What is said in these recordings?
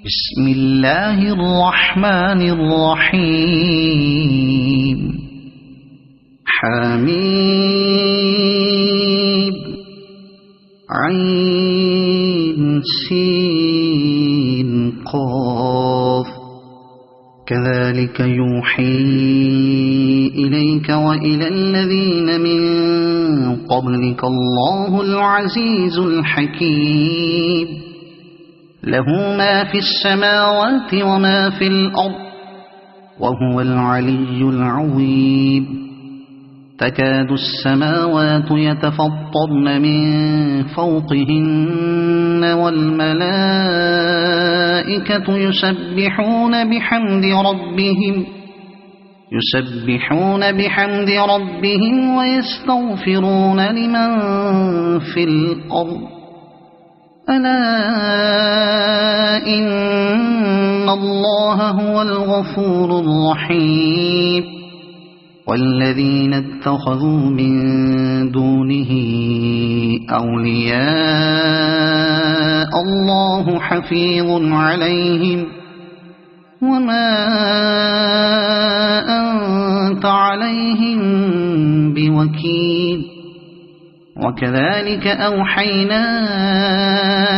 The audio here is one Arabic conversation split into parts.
بسم الله الرحمن الرحيم حميد عين سين قاف كذلك يوحي إليك وإلى الذين من قبلك الله العزيز الحكيم له ما في السماوات وما في الأرض وهو العلي العظيم تكاد السماوات يتفطرن من فوقهن والملائكة يسبحون بحمد ربهم ويستغفرون لمن في الأرض ألا إن الله هو الغفور الرحيم والذين اتخذوا من دونه أولياء الله حفيظ عليهم وما أنت عليهم بوكيل وكذلك أوحينا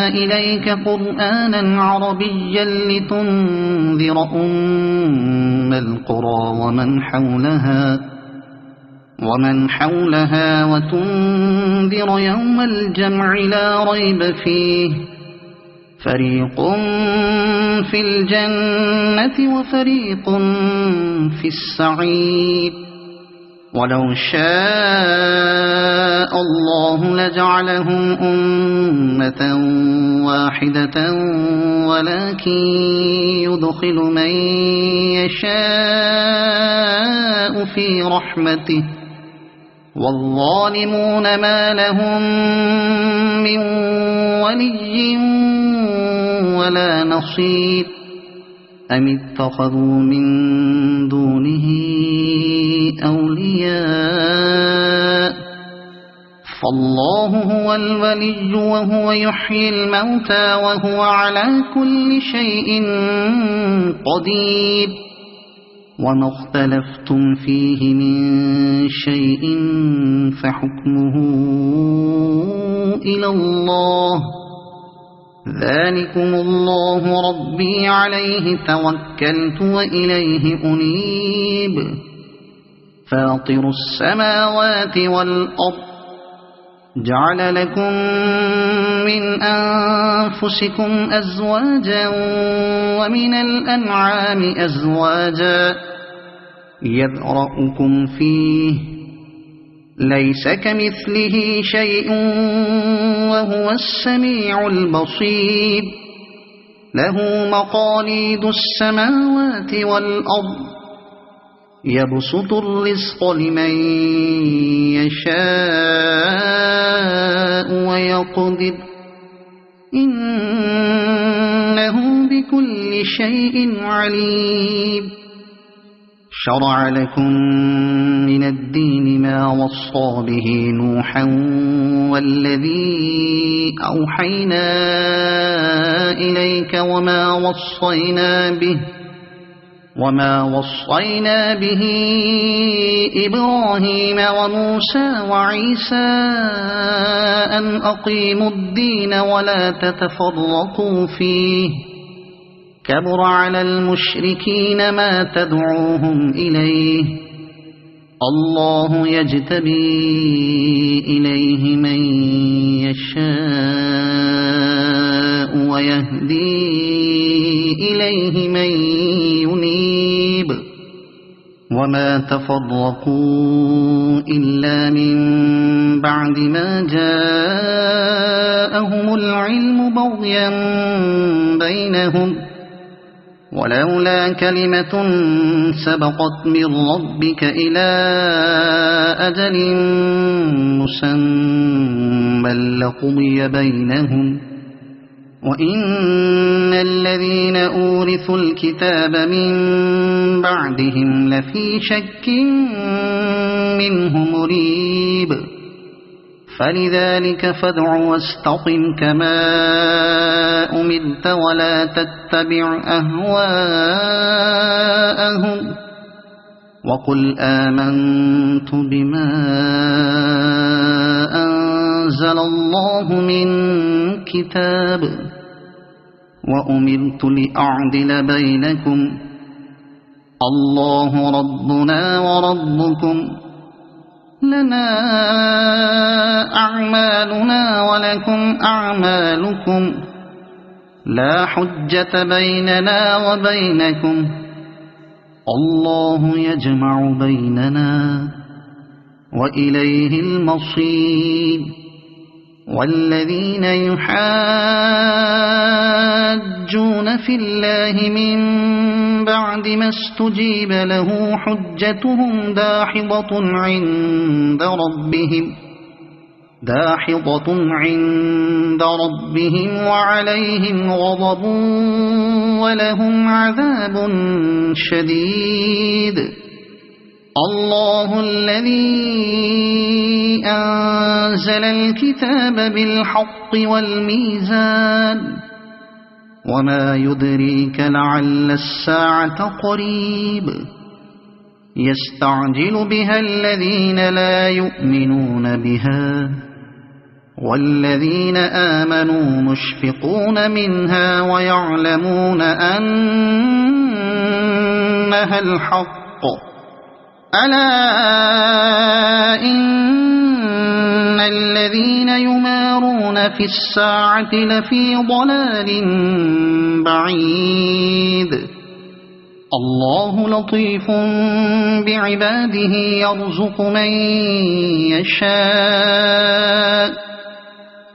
إليك قرآنا عربيا لتنذر أم القرى ومن حولها وتنذر يوم الجمع لا ريب فيه فريق في الجنة وفريق في السعير ولو شاء الله لجعلهم أمة واحدة ولكن يدخل من يشاء في رحمته والظالمون ما لهم من ولي ولا نصير أم اتخذوا من دونه أولياء فالله هو الولي وهو يحيي الموتى وهو على كل شيء قدير وما اختلفتم فيه من شيء فحكمه إلى الله ذلكم الله ربي عليه توكلت وإليه أنيب فاطر السماوات والأرض جعل لكم من أنفسكم أزواجا ومن الأنعام أزواجا يذرأكم فيه ليس كمثله شيء وهو السميع البصير له مقاليد السماوات والأرض يبسط الرزق لمن يشاء ويقدر إنه بكل شيء عليم شرع لكم من الدين ما وصى به نوحا والذي أوحينا إليك وما وصينا به إبراهيم وموسى وعيسى أن أقيموا الدين ولا تتفرقوا فيه كبر على المشركين ما تدعوهم إليه الله يجتبي إليه من يشاء ويهدي إليه من ينيب وما تفرقوا إلا من بعد ما جاءهم العلم بغيا بينهم ولولا كلمة سبقت من ربك إلى أجل مسمى لقضي بينهم وإن الذين أورثوا الكتاب من بعدهم لفي شك منه مريب فلذلك فادع واستقم كما أمرت ولا تتبع أهواءهم وقل آمنت بما أنزل الله من كتاب وأمرت لأعدل بينكم الله ربنا وربكم لنا أعمالنا ولكم أعمالكم لا حجة بيننا وبينكم الله يجمع بيننا وإليه المصير والذين يحاجون في الله من بعد ما استجيب له حجتهم داحضة عند ربهم وعليهم غضب ولهم عذاب شديد الله الذي أنزل الكتاب بالحق والميزان وما يدريك لعل الساعة قريب يستعجل بها الذين لا يؤمنون بها والذين آمنوا مشفقون منها ويعلمون أنها الحق ألا إن الذين يمارون في الساعة لفي ضلال بعيد الله لطيف بعباده يرزق من يشاء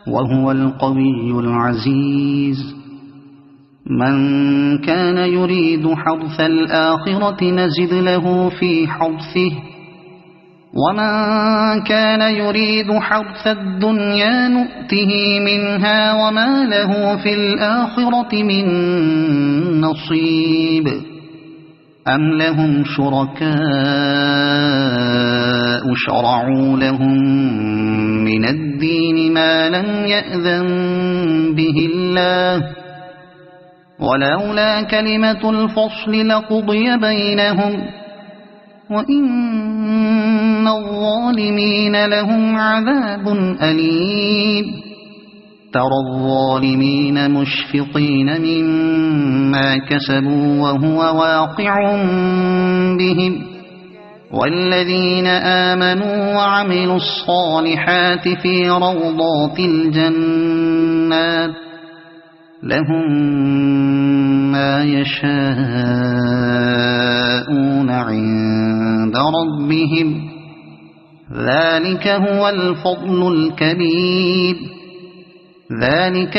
وهو القوي العزيز من كان يريد حرث الآخرة نزد له في حرثه ومن كان يريد حرث الدنيا نؤته منها وما له في الآخرة من نصيب أم لهم شركاء شرعوا لهم من الدين ما لم يأذن به الله ولولا كلمة الفصل لقضي بينهم وإن الظالمين لهم عذاب أليم ترى الظالمين مشفقين مما كسبوا وهو واقع بهم والذين آمنوا وعملوا الصالحات في روضات الجنات لهم ما يشاءون عند ربهم ذلك هو الفضل الكبير ذلك